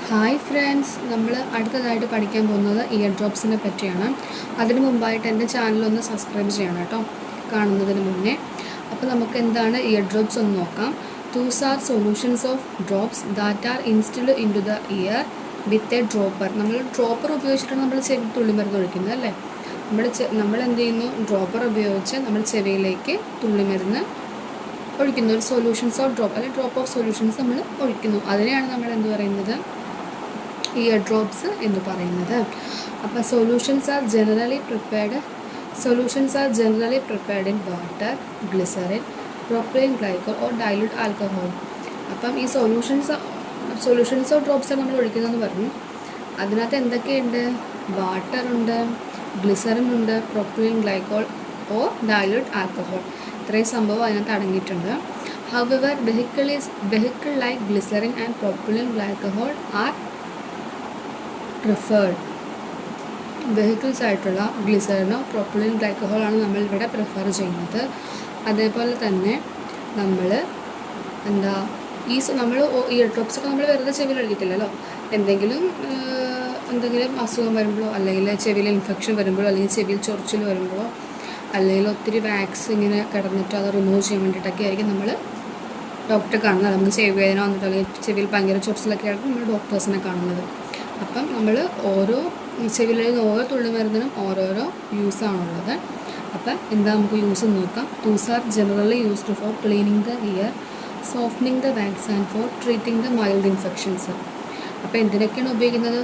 Hi friends, നമ്മൾ അടുത്തതായിട്ട് പഠിക്കാൻ പോകുന്നത് ഇയർ ഡ്രോപ്സിനെ പറ്റിയാണ്. അതിനു മുമ്പായിട്ട് എൻ്റെ ചാനലൊന്ന് സബ്സ്ക്രൈബ് ചെയ്യണം കേട്ടോ, കാണുന്നതിന് മുന്നേ. അപ്പോൾ നമുക്ക് എന്താണ് ഇയർ ഡ്രോപ്സ് ഒന്ന് നോക്കാം. Those are solutions of drops that are instilled in to the ear with a dropper. നമ്മൾ ഡ്രോപ്പർ ഉപയോഗിച്ചിട്ടാണ് നമ്മൾ ചെവി തുള്ളിമരുന്ന് ഒഴിക്കുന്നത് അല്ലേ. നമ്മൾ എന്ത് ചെയ്യുന്നു, ഡ്രോപ്പർ ഉപയോഗിച്ച് നമ്മൾ ചെവിയിലേക്ക് തുള്ളിമരുന്ന് ഒഴിക്കുന്നു. ഒരു സൊല്യൂഷൻസ് ഓഫ് ഡ്രോപ്പ് അല്ലെങ്കിൽ ഡ്രോപ്പ് ഓഫ് സൊല്യൂഷൻസ് നമ്മൾ ഒഴിക്കുന്നു. അതിനെയാണ് നമ്മൾ എന്ത് പറയുന്നത്, ഇയർ ഡ്രോപ്സ് എന്ന് പറയുന്നത്. അപ്പോൾ solutions are generally prepared in water, glycerine, propylene glycol or dilute alcohol. അപ്പം ഈ സൊല്യൂഷൻസ് ഓഫ് ഡ്രോപ്സാണ് നമ്മൾ ഒഴിക്കുന്നതെന്ന് പറഞ്ഞു. അതിനകത്ത് എന്തൊക്കെയുണ്ട്? വാട്ടറുണ്ട്, ഗ്ലിസറിൻ ഉണ്ട്, പ്രൊപ്പൈലിൻ ഗ്ലൈക്കോൾ ഓർ ഡൈല്യൂട്ട് ആൽക്കഹോൾ. ഇത്രയും സംഭവം അതിനകത്ത് അടങ്ങിയിട്ടുണ്ട്. However, vehicle like glycerin and propylene glycol are preferred. Vehicles ആയിട്ടുള്ള ഗ്ലിസറിനോ പ്രൊപ്പൈലിൻ ഗ്ലൈക്കോളാണ് നമ്മളിവിടെ പ്രിഫർ ചെയ്യുന്നത്. അതേപോലെ തന്നെ നമ്മൾ ഇയർ ഡ്രോപ്സൊക്കെ നമ്മൾ വെറുതെ ചെവിയിൽ ഒഴിക്കത്തില്ലല്ലോ. എന്തെങ്കിലും അസുഖം വരുമ്പോഴോ, അല്ലെങ്കിൽ ചെവിയിൽ ഇൻഫെക്ഷൻ വരുമ്പോഴോ, അല്ലെങ്കിൽ ചെവിയിൽ ചൊറിച്ചിൽ വരുമ്പോഴോ, അല്ലെങ്കിൽ ഒത്തിരി വാക്സ് ഇങ്ങനെ കിടന്നിട്ട് അത് റിമൂവ് ചെയ്യാൻ വേണ്ടിയിട്ടൊക്കെ ആയിരിക്കും നമ്മൾ ഡോക്ടറെ കാണുന്നത്. നമുക്ക് ചെവി വേദന വന്നിട്ട് അല്ലെങ്കിൽ ചെവിയിൽ ഭയങ്കര ചൊറിച്ചിലൊക്കെ ആയിട്ട് നമ്മൾ ഡോക്ടേഴ്സിനെ കാണുന്നത്. അപ്പം നമ്മൾ ഓരോ ചെവിയിലുള്ള ഓരോ തുള്ളിമരുന്നിനും ഓരോരോ യൂസാണുള്ളത്. അപ്പം എന്താ നമുക്ക് യൂസ് നോക്കാം. Those are generally used for cleaning the ear, softening the wax and for treating the mild infections. അപ്പോൾ എന്തിനൊക്കെയാണ് ഉപയോഗിക്കുന്നത്?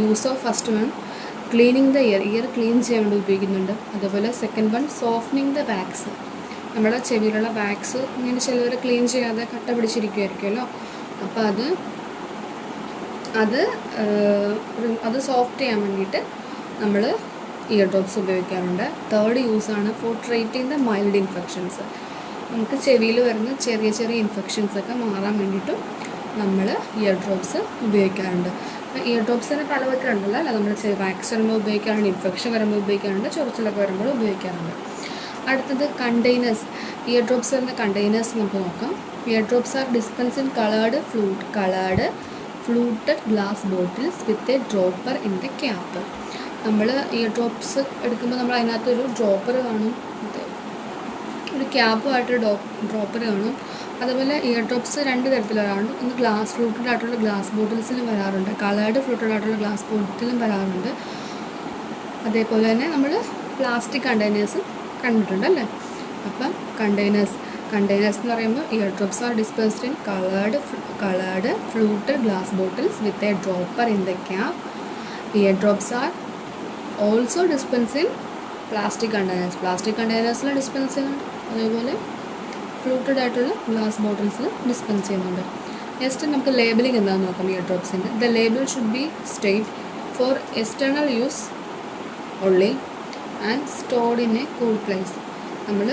Use of first one cleaning the ear clean ചെയ്യാൻ വേണ്ടി ഉപയോഗിക്കുന്നുണ്ട്. അതുപോലെ second one softening the wax. നമ്മുടെ ചെവിയിലുള്ള വാക്സ് ഇങ്ങനെ ചിലവർ ക്ലീൻ ചെയ്യാതെ കട്ട പിടിച്ചിരിക്കുമായിരിക്കുമല്ലോ. അപ്പോൾ അത് സോഫ്റ്റ് ചെയ്യാൻ വേണ്ടിയിട്ട് നമ്മൾ ഇയർ ഡ്രോപ്സ് ഉപയോഗിക്കാറുണ്ട്. തേർഡ് യൂസാണ് for treating the mild infections. നമുക്ക് ചെവിയിൽ വരുന്ന ചെറിയ ചെറിയ ഇൻഫെക്ഷൻസൊക്കെ മാറാൻ വേണ്ടിയിട്ടും നമ്മൾ ഇയർ ഡ്രോപ്സ് ഉപയോഗിക്കാറുണ്ട്. അപ്പോൾ ഇയർ ഡ്രോപ്സിന് പല വിധത്തിലുണ്ടല്ലോ അല്ല. നമ്മൾ വാക്സ് വരുമ്പോൾ ഉപയോഗിക്കാറുണ്ട്, ഇൻഫെക്ഷൻ വരുമ്പോൾ ഉപയോഗിക്കാറുണ്ട്, ചൊറിച്ചിലൊക്കെ വരുമ്പോൾ ഉപയോഗിക്കാറുണ്ട്. അടുത്തത് കണ്ടെയ്നേഴ്സ്. ഇയർ ഡ്രോപ്സ് വരുന്ന കണ്ടെയ്നേഴ്സ് നമുക്ക് നോക്കാം. Ear drops are dispense in coloured fluted glass bottles with a dropper in the cap. നമ്മൾ ഇയർ ഡ്രോപ്സ് എടുക്കുമ്പോൾ നമ്മൾ അതിനകത്തൊരു ഡ്രോപ്പർ കാണും, ഒരു ക്യാപ്പുമായിട്ട് ഡ്രോപ്പർ കാണും. അതുപോലെ ഇയർ ഡ്രോപ്സ് രണ്ട് തരത്തിൽ വരാറുണ്ട്. ഒന്ന് ഫ്ലൂട്ടഡ് ആയിട്ടുള്ള ഗ്ലാസ് ബോട്ടിൽസിലും വരാറുണ്ട്, കളേർഡ് ഫ്ലൂട്ടഡ് ആയിട്ടുള്ള ഗ്ലാസ് ബോട്ടിലും വരാറുണ്ട്. അതേപോലെ തന്നെ നമ്മൾ പ്ലാസ്റ്റിക് കണ്ടെയ്നേഴ്സും കണ്ടിട്ടുണ്ട് അല്ലേ. അപ്പം കണ്ടെയ്നേഴ്സ് എന്ന് പറയുമ്പോൾ ear drops are dispensed in coloured fluted glass bottles with a dropper in the cap. Ear drops are also dispense in plastic കണ്ടെയ്നേഴ്സിൽ ഡിസ്പെൻസ് ചെയ്യുന്നുണ്ട്. അതേപോലെ ഫ്ലൂട്ടഡ് ആയിട്ടുള്ള ഗ്ലാസ് ബോട്ടിൽസിൽ ഡിസ്പെൻസ് ചെയ്യുന്നുണ്ട്. നെക്സ്റ്റ് നമുക്ക് ലേബലിംഗ് എന്താണെന്ന് നോക്കാം ഇയർ ഡ്രോപ്സിൻ്റെ. The label should be state for external use only and stored in a cool place. നമ്മൾ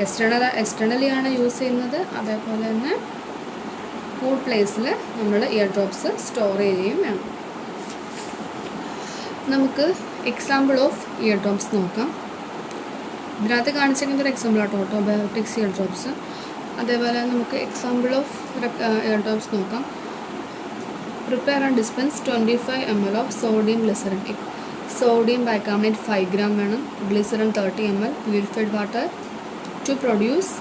എക്സ്റ്റേണലി ആണ് യൂസ് ചെയ്യുന്നത്. അതേപോലെ തന്നെ കൂൾ പ്ലേസിൽ നമ്മൾ ഇയർ ഡ്രോപ്സ് സ്റ്റോർ ചെയ്യുകയും വേണം. നമുക്ക് എക്സാമ്പിൾ ഓഫ് ഇയർ ഡ്രോപ്സ് നോക്കാം. ഇതിനകത്ത് കാണിച്ചിരിക്കുന്ന ഒരു എക്സാമ്പിൾ ആട്ടോ ഓട്ടോബയോട്ടിക്സ് ഇയർ ഡ്രോപ്സ്. അതേപോലെ നമുക്ക് എക്സാമ്പിൾ ഓഫ് ഇയർ ഡ്രോപ്സ് നോക്കാം. Prepare and dispense 25 ml of sodium glycerin. Sodium bicarbonate 5 gram വേണം, glycerin 30 ml, purified water to produce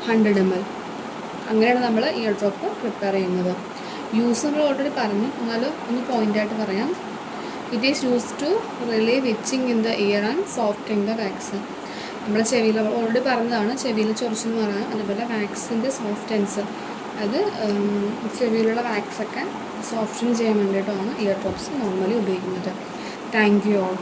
100 ml. അങ്ങനെയാണ് നമ്മൾ ഇയർ ഡ്രോപ്പ് പ്രിപ്പയർ ചെയ്യുന്നത്. യൂസ് നമ്മൾ ഓൾറെഡി പറഞ്ഞു, എന്നാലും ഒന്ന് പോയിൻ്റായിട്ട് പറയാം. It is use to relieve itching in the ear and softening the wax. നമ്മുടെ ചെവിയിൽ ഓൾറെഡി പറഞ്ഞതാണ്, ചെവിയിൽ ചൊറിച്ചെന്ന് പറയാം. അതുപോലെ വാക്സിൻ്റെ സോഫ്റ്റൻസ്, അത് ചെവിയിലുള്ള വാക്സൊക്കെ സോഫ്റ്റൻ ചെയ്യാൻ വേണ്ടിയിട്ടാണ് ഇയർ ഡ്രോപ്സ് നോർമലി ഉപയോഗിക്കുന്നത്. Thank you all.